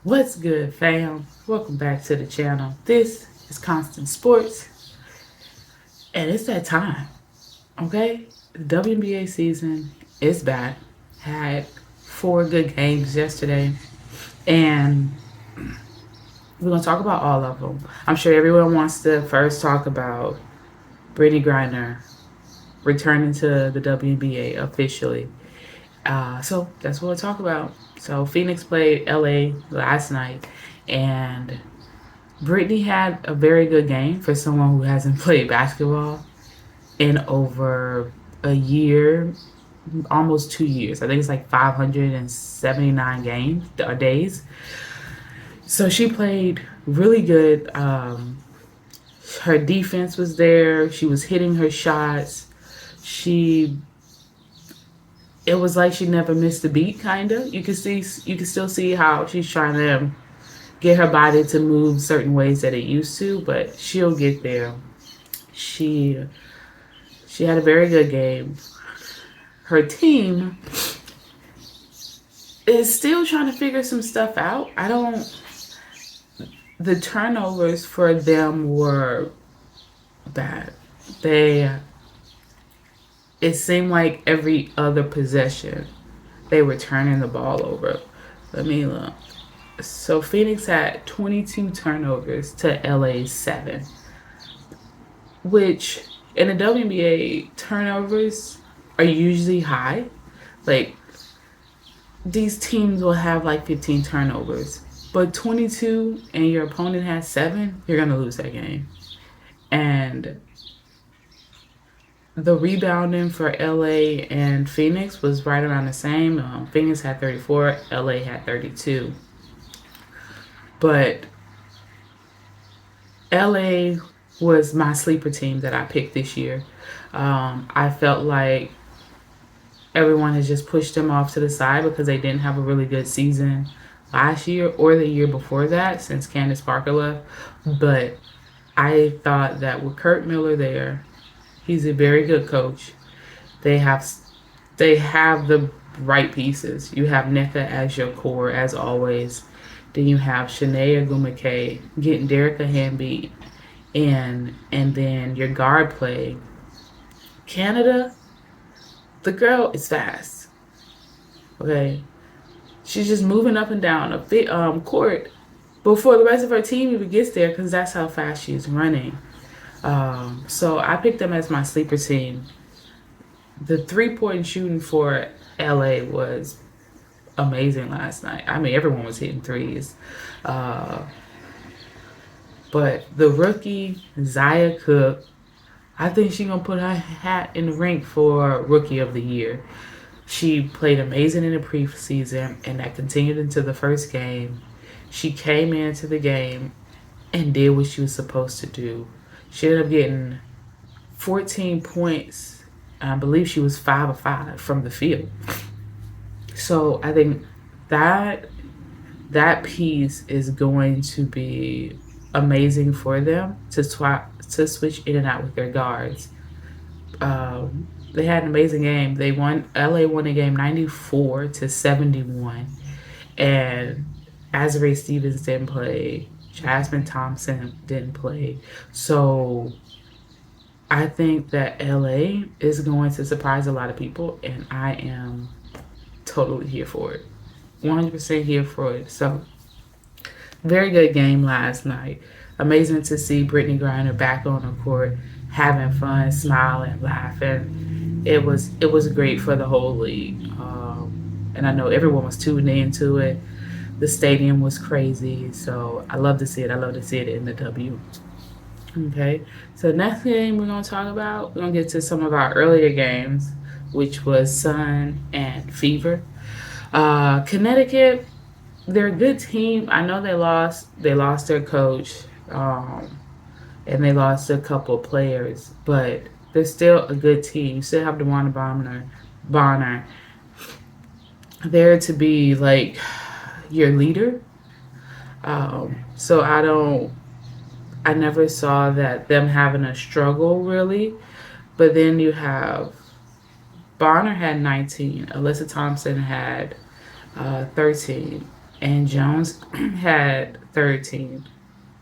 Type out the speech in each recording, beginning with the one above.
What's good, fam? Welcome back to the channel. This is Constant Sports, and it's that time, okay? The WNBA season is back. Had 4 good games yesterday, and we're going to talk about all of them. I'm sure everyone wants to first talk about Brittany Griner returning to the WNBA officially. So that's what we'll talk about. So Phoenix played LA last night, and Brittany had a very good game for someone who hasn't played basketball in over a year, almost 2 years. I think it's like 579 games or days. So she played really good. Her defense was there. She was hitting her shots. She It was like she never missed a beat, kind of. You can still see how she's trying to get her body to move certain ways that it used to, but she'll get there. She she had a very good game. Her team is still trying to figure some stuff out. I don't The turnovers for them were bad. They It seemed like every other possession they were turning the ball over. Let me look. So Phoenix had 22 turnovers to LA's 7, which in the WNBA turnovers are usually high. Like these teams will have like 15 turnovers, but 22 and your opponent has 7, you're going to lose that game. And the rebounding for LA and Phoenix was right around the same. Phoenix had 34, LA had 32. But LA was my sleeper team that I picked this year. I felt like everyone has just pushed them off to the side because they didn't have a really good season last year or the year before that since Candace Parker left. But I thought that with Kurt Miller there, he's a very good coach. They have they have the right pieces. You have Nneka as your core as always. Then you have Shanae Ogumake getting Derek Hamby and then your guard play. Canada, the girl is fast. Okay, she's just moving up and down a court before the rest of her team even gets there because that's how fast she's running. So I picked them as my sleeper team. The 3-point shooting for LA was amazing last night. I mean, everyone was hitting threes. Uh, but the rookie, Zaya Cook, I think she's going to put her hat in the ring for Rookie of the Year. She played amazing in the preseason, and that continued into the first game. She came into the game and did what she was supposed to do. She ended up getting 14 points. I believe she was 5 of 5 from the field. So I think that that piece is going to be amazing for them to switch in and out with their guards. They had an amazing game. They won. LA won a game 94-71, and Azare Stevens didn't play. Jasmine Thompson didn't play. So I think that LA is going to surprise a lot of people, and I am totally here for it. 100% here for it. So very good game last night. Amazing to see Brittany Griner back on the court, having fun, smiling, laughing. It was great for the whole league, and I know everyone was tuning into it. The stadium was crazy, so I love to see it. I love to see it in the W. Okay, so next game we're gonna get to some of our earlier games, which was Sun and Fever. Connecticut, they're a good team. I know they lost. They lost their coach, and they lost a couple of players, but they're still a good team. You still have DeWanna Bonner there to be like your leader. So I never saw that them having a struggle really. But then you have Bonner had 19, Alyssa Thompson had 13. and Jones had 13.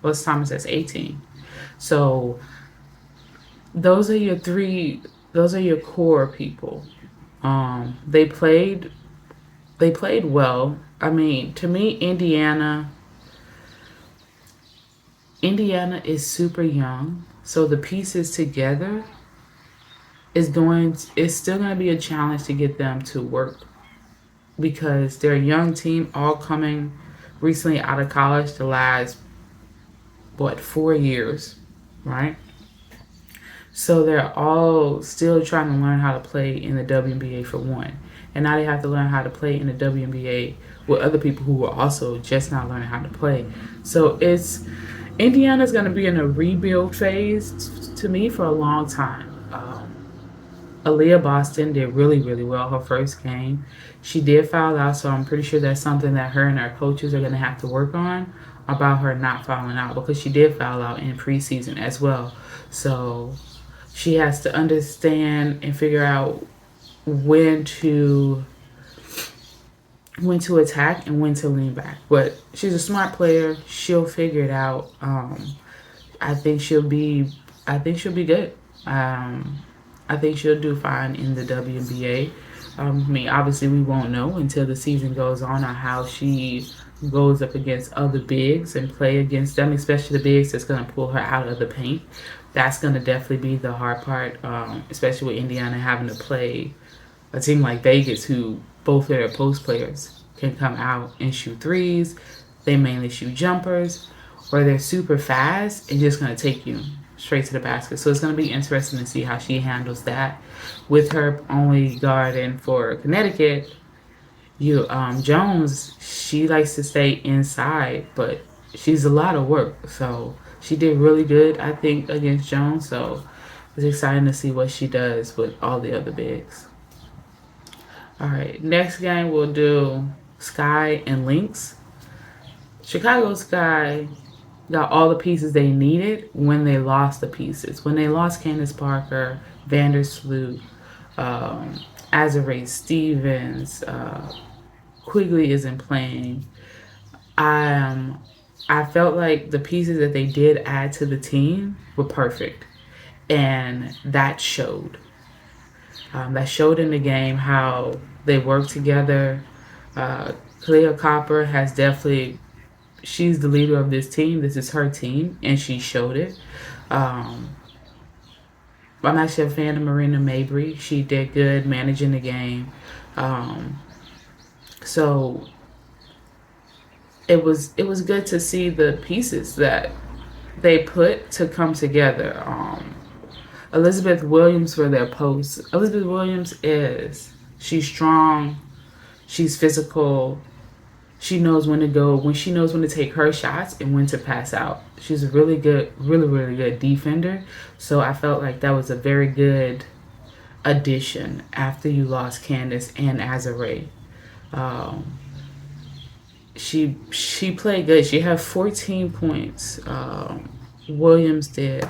What's Thomas has 18. So those are your three. Those are your core people. They played. They played well. I mean, to me, Indiana is super young, so the pieces together is still going to be a challenge to get them to work because they're a young team, all coming recently out of college the last, what, 4 years, right? So they're all still trying to learn how to play in the WNBA for one. And now they have to learn how to play in the WNBA with other people who are also just not learning how to play. So Indiana's going to be in a rebuild phase to me for a long time. Aaliyah Boston did really, really well her first game. She did foul out, so I'm pretty sure that's something that her and our coaches are going to have to work on about her not fouling out because she did foul out in preseason as well. So she has to understand and figure out when to attack and when to lean back. But she's a smart player. She'll figure it out. I think she'll be. I think she'll be good. I think she'll do fine in the WNBA. I mean, obviously, we won't know until the season goes on how she goes up against other bigs and play against them, especially the bigs that's going to pull her out of the paint. That's going to definitely be the hard part, especially with Indiana having to play a team like Vegas, who both of their post players can come out and shoot threes. They mainly shoot jumpers, or they're super fast and just going to take you straight to the basket. So it's going to be interesting to see how she handles that. With her only guarding for Connecticut, Jones, she likes to stay inside, but she's a lot of work. So she did really good, I think, against Jones. So it's exciting to see what she does with all the other bigs. All right, next game we'll do Sky and Lynx. Chicago Sky got all the pieces they needed when they lost the pieces. When they lost Candace Parker, Vandersloot, Azurá Stevens, Quigley isn't playing. I felt like the pieces that they did add to the team were perfect, and that showed. That showed in the game how they work together. Cleo Copper has definitely, she's the leader of this team. This is her team, and she showed it. I'm actually a fan of Marina Mabry. She did good managing the game. So it was good to see the pieces that they put to come together. Elizabeth Williams for their posts. Elizabeth Williams she's strong, she's physical, she knows when to go, when she knows when to take her shots and when to pass out. She's a really good, really, really good defender. So I felt like that was a very good addition after you lost Candace and Azurá. She played good. She had 14 points. Williams did.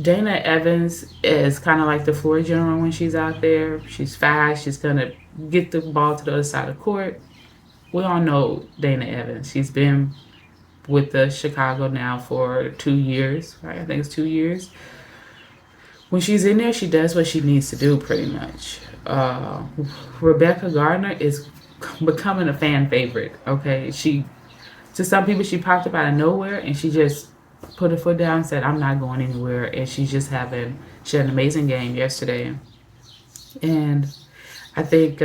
Dana Evans is kind of like the floor general when she's out there. She's fast. She's going to get the ball to the other side of the court. We all know Dana Evans. She's been with the Chicago now for 2 years, right? I think it's 2 years. When she's in there, she does what she needs to do pretty much. Rebecca Gardner is becoming a fan favorite, okay? To some people, she popped up out of nowhere and she just put her foot down and said, I'm not going anywhere. And she had an amazing game yesterday. And I think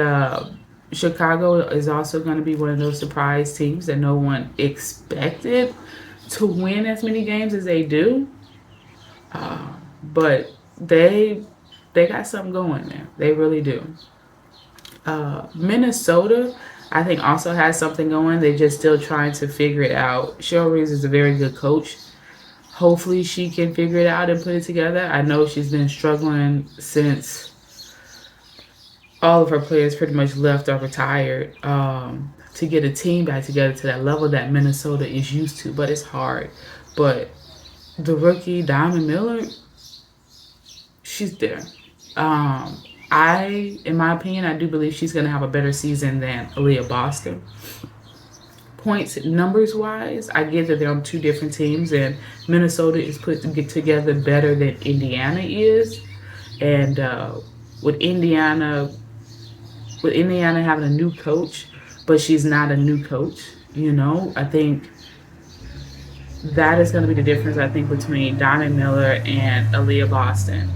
Chicago is also going to be one of those surprise teams that no one expected to win as many games as they do. But they got something going there. They really do. Minnesota, I think, also has something going. They're just still trying to figure it out. Cheryl Reeves is a very good coach. Hopefully she can figure it out and put it together. I know she's been struggling since all of her players pretty much left or retired to get a team back together to that level that Minnesota is used to. But it's hard. But the rookie, Diamond Miller, she's there. In my opinion, I do believe she's going to have a better season than Aaliyah Boston. points numbers wise, I get that they're on two different teams, and Minnesota is put to get together better than Indiana is. And with Indiana, with Indiana having a new coach, but she's not a new coach. I think that is going to be the difference. I think between Donna Miller and Aaliyah Boston.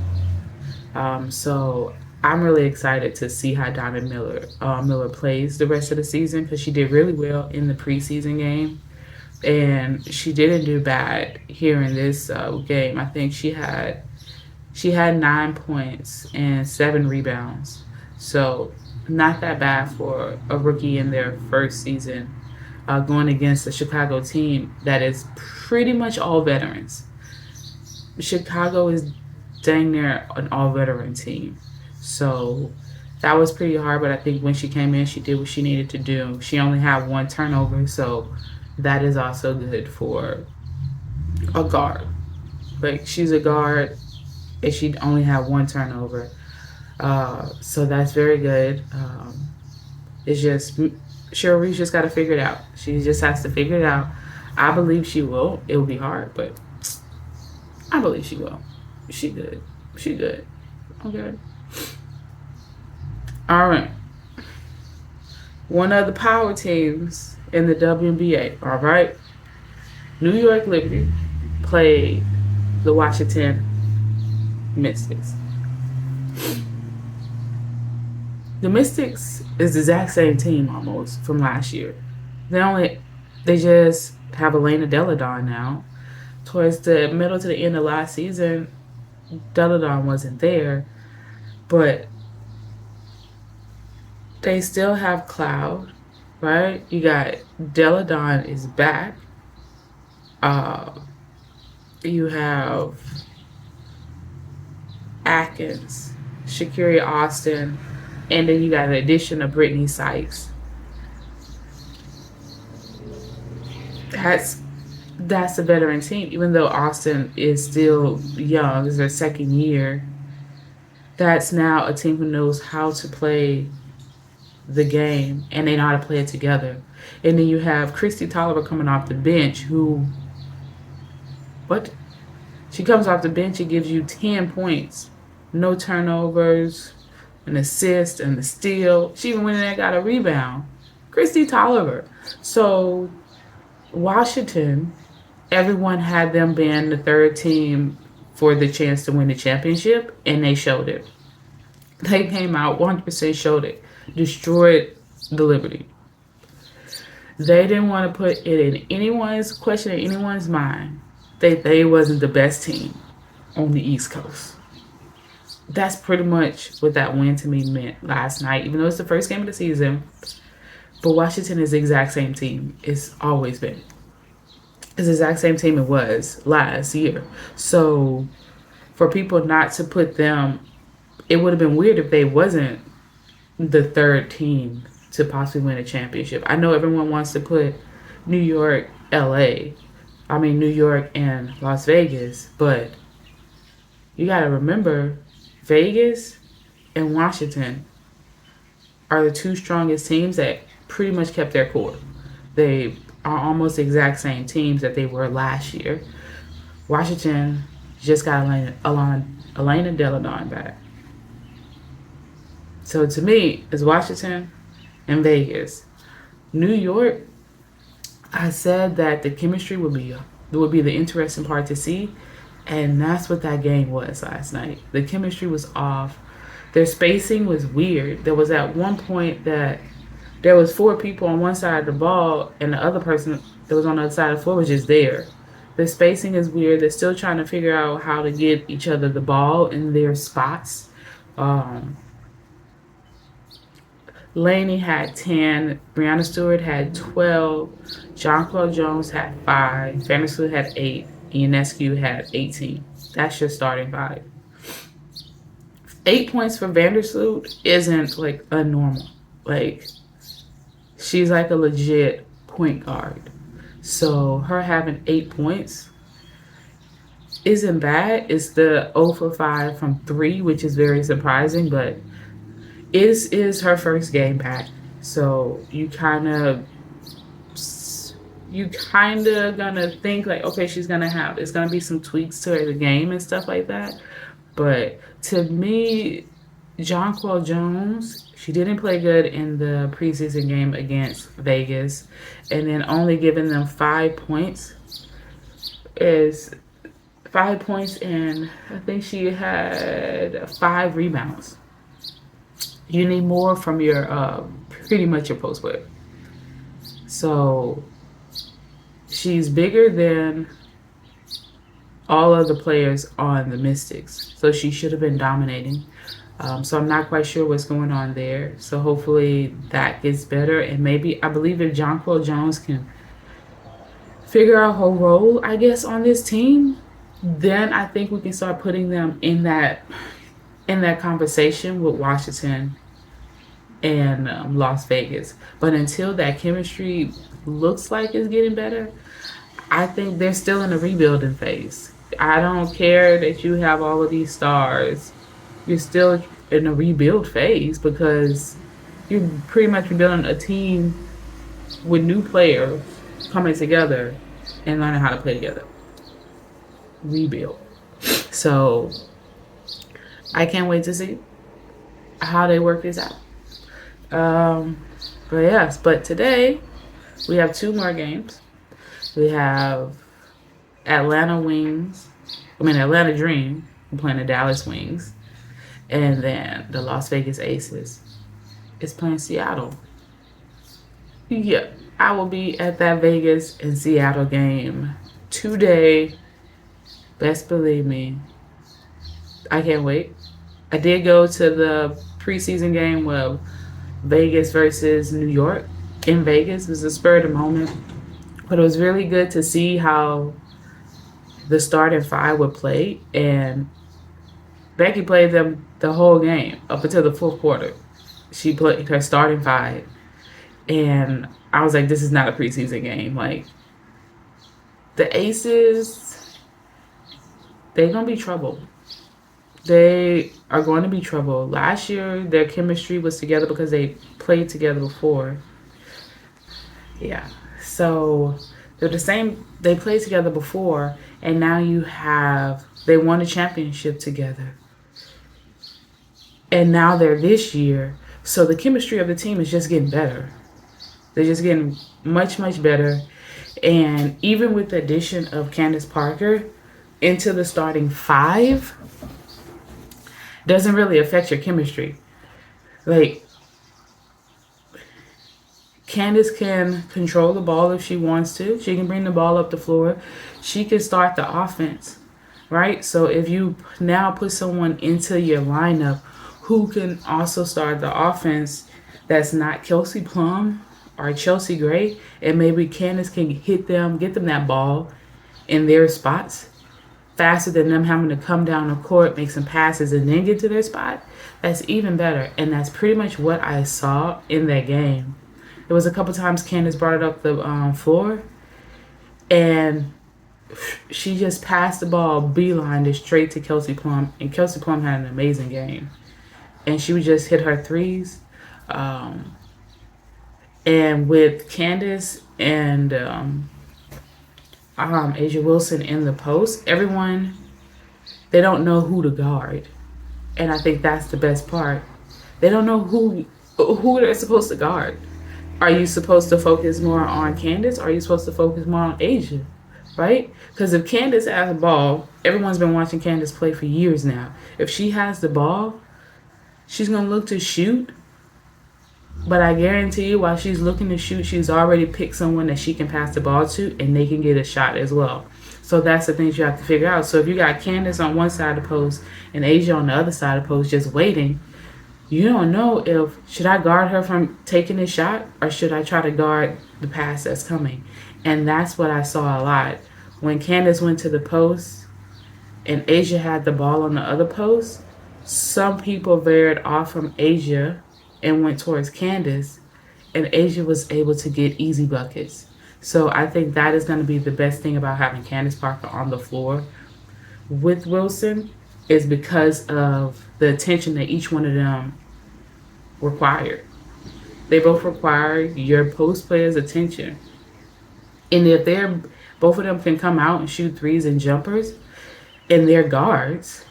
So I'm really excited to see how Donna Miller plays the rest of the season because she did really well in the preseason game, and she didn't do bad here in this game. I think she had 9 points and 7 rebounds, so not that bad for a rookie in their first season, going against a Chicago team that is pretty much all veterans. Chicago is dang near an all veteran team. So that was pretty hard, but I think when she came in, she did what she needed to do. She only had one turnover, so that is also good for a guard. Like, she's a guard, and she only had one turnover. So that's very good. It's just Cheryl Reese just got to figure it out. She just has to figure it out. I believe she will. It will be hard, but I believe she will. She good. She good. Okay. All right. One of the power teams in the WNBA. All right. New York Liberty played the Washington Mystics. The Mystics is the exact same team almost from last year. They just have Elena Deladon now. Towards the middle to the end of last season, Deladon wasn't there, but they still have Cloud, right? You got Deladon is back. You have Atkins, Shakira Austin, and then you got an addition of Brittany Sykes. That's a veteran team, even though Austin is still young, it's their second year. That's now a team who knows how to play the game, and they know how to play it together. And then you have Christy Tolliver coming off the bench, she comes off the bench and gives you 10 points, no turnovers, an assist, and a steal. She even went in there and got a rebound. Christy Tolliver. So Washington, everyone had them being the third team for the chance to win the championship, and they showed it. They came out 100% showed it. Destroyed the Liberty. They didn't want to put it in anyone's question, in anyone's mind, that they wasn't the best team on the East Coast. That's pretty much what that win to me meant last night, even though it's the first game of the season. But Washington is the exact same team it's always been. It's the exact same team it was last year. So for people not to put them, it would have been weird if they wasn't the third team to possibly win a championship. I know everyone wants to put New York and Las Vegas, but you got to remember, Vegas and Washington are the two strongest teams that pretty much kept their core. They are almost the exact same teams that they were last year. Washington just got Elena Deladon back. So to me, it's Washington and Vegas. New York, I said that the chemistry would be the interesting part to see, and that's what that game was last night. The chemistry was off. Their spacing was weird. There was at one point that there was 4 people on one side of the ball, and the other person that was on the other side of the floor was just there. The spacing is weird. They're still trying to figure out how to get each other the ball in their spots. Laney had 10, Brianna Stewart had 12, John-Claude Jones had 5, Vandersloot had 8, Ionescu had 18. That's your starting 5. 8 points for Vandersloot isn't like a normal. Like, she's like a legit point guard. So her having 8 points isn't bad. It's the 0 for 5 from 3, which is very surprising, but is her first game back. So you kind of you kind of gonna think like, okay, it's gonna be some tweaks to her game and stuff like that. But to me, Jonquel Jones, she didn't play good in the preseason game against Vegas, and then only giving them 5 points is 5 points, and I think she had 5 rebounds. You need more from your pretty much your post player. So she's bigger than all of the players on the Mystics, so she should have been dominating. So I'm not quite sure what's going on there. So hopefully that gets better, and maybe I believe if Jonquel Jones can figure out her role, I guess, on this team, then I think we can start putting them in that conversation with Washington and Las Vegas. But until that chemistry looks like it's getting better, I think they're still in a rebuilding phase. I don't care that you have all of these stars. You're still in a rebuild phase because you're pretty much rebuilding a team with new players coming together and learning how to play together. Rebuild. So I can't wait to see how they work this out. But yes, but today we have 2 more games. We have Atlanta Dream playing the Dallas Wings, and then the Las Vegas Aces is playing Seattle. Yeah, I will be at that Vegas and Seattle game today. Best believe me. I can't wait. I did go to the preseason game with Vegas versus New York in Vegas. It was a spur of the moment. But it was really good to see how the starting 5 would play. And Becky played them the whole game up until the 4th quarter. She played her starting 5. And I was like, this is not a preseason game. Like, the Aces, they're going to be trouble. They are going to be trouble. Last year, their chemistry was together because they played together before. Yeah. So they're the same. They played together before, and now they won a championship together. And now they're this year. So the chemistry of the team is just getting better. They're just getting much, much better. And even with the addition of Candace Parker into the starting 5, doesn't really affect your chemistry. Like, Candace can control the ball if she wants to. She can bring the ball up the floor. She can start the offense, right? So if you now put someone into your lineup who can also start the offense that's not Kelsey Plum or Chelsea Gray, and maybe Candace can get them that ball in their spots faster than them having to come down the court, make some passes, and then get to their spot, that's even better. And that's pretty much what I saw in that game. There was a couple times Candace brought it up the floor, and she just passed the ball, beelined it straight to Kelsey Plum, and Kelsey Plum had an amazing game. And she would just hit her threes. And with Candace and Asia Wilson in the post, everyone, they don't know who to guard. And I think that's the best part. They don't know who they're supposed to guard. Are you supposed to focus more on Candace, or are you supposed to focus more on Asia? Right? Because if Candace has the ball, everyone's been watching Candace play for years now. If she has the ball, she's going to look to shoot. But I guarantee you, while she's looking to shoot, she's already picked someone that she can pass the ball to, and they can get a shot as well. So that's the things you have to figure out. So if you got Candace on one side of the post and Asia on the other side of the post just waiting, you don't know if, should I guard her from taking this shot, or should I try to guard the pass that's coming? And that's what I saw a lot. When Candace went to the post and Asia had the ball on the other post, some people veered off from Asia and went towards Candace, and Asia was able to get easy buckets. So I think that is going to be the best thing about having Candace Parker on the floor with Wilson, is because of the attention that each one of them required. They both require your post players' attention. And if both of them can come out and shoot threes and jumpers, and their guards,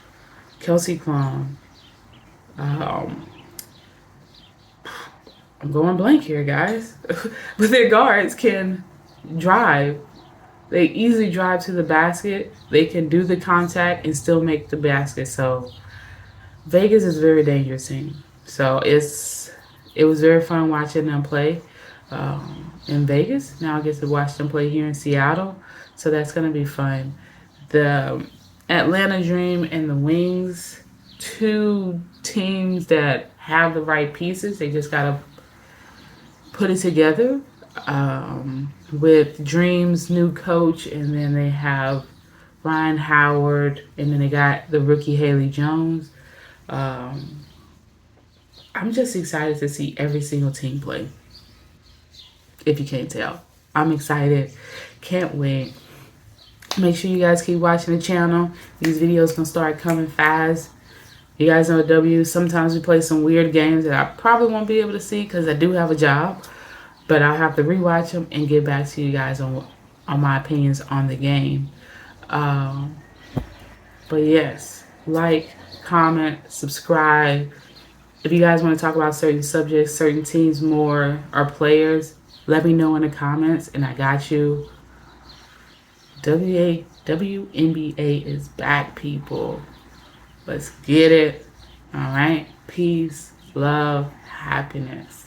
Kelsey Plum, um, I'm going blank here, guys, but their guards can drive. They easily drive to the basket. They can do the contact and still make the basket. So Vegas is a very dangerous team. So it was very fun watching them play in Vegas. Now I get to watch them play here in Seattle. So that's going to be fun. The Atlanta Dream and the Wings, two teams that have the right pieces. They just got to put it together. With Dream's new coach, and then they have Ryan Howard, and then they got the rookie Haley Jones. I'm just excited to see every single team play. If you can't tell, I'm excited. Can't wait. Make sure you guys keep watching the channel. These videos gonna start coming fast. You guys know W. Sometimes we play some weird games that I probably won't be able to see because I do have a job. But I'll have to rewatch them and get back to you guys on my opinions on the game. But yes, like, comment, subscribe. If you guys want to talk about certain subjects, certain teams more, or players, let me know in the comments, and I got you. WNBA is back, people. Let's get it. All right. Peace, love, happiness.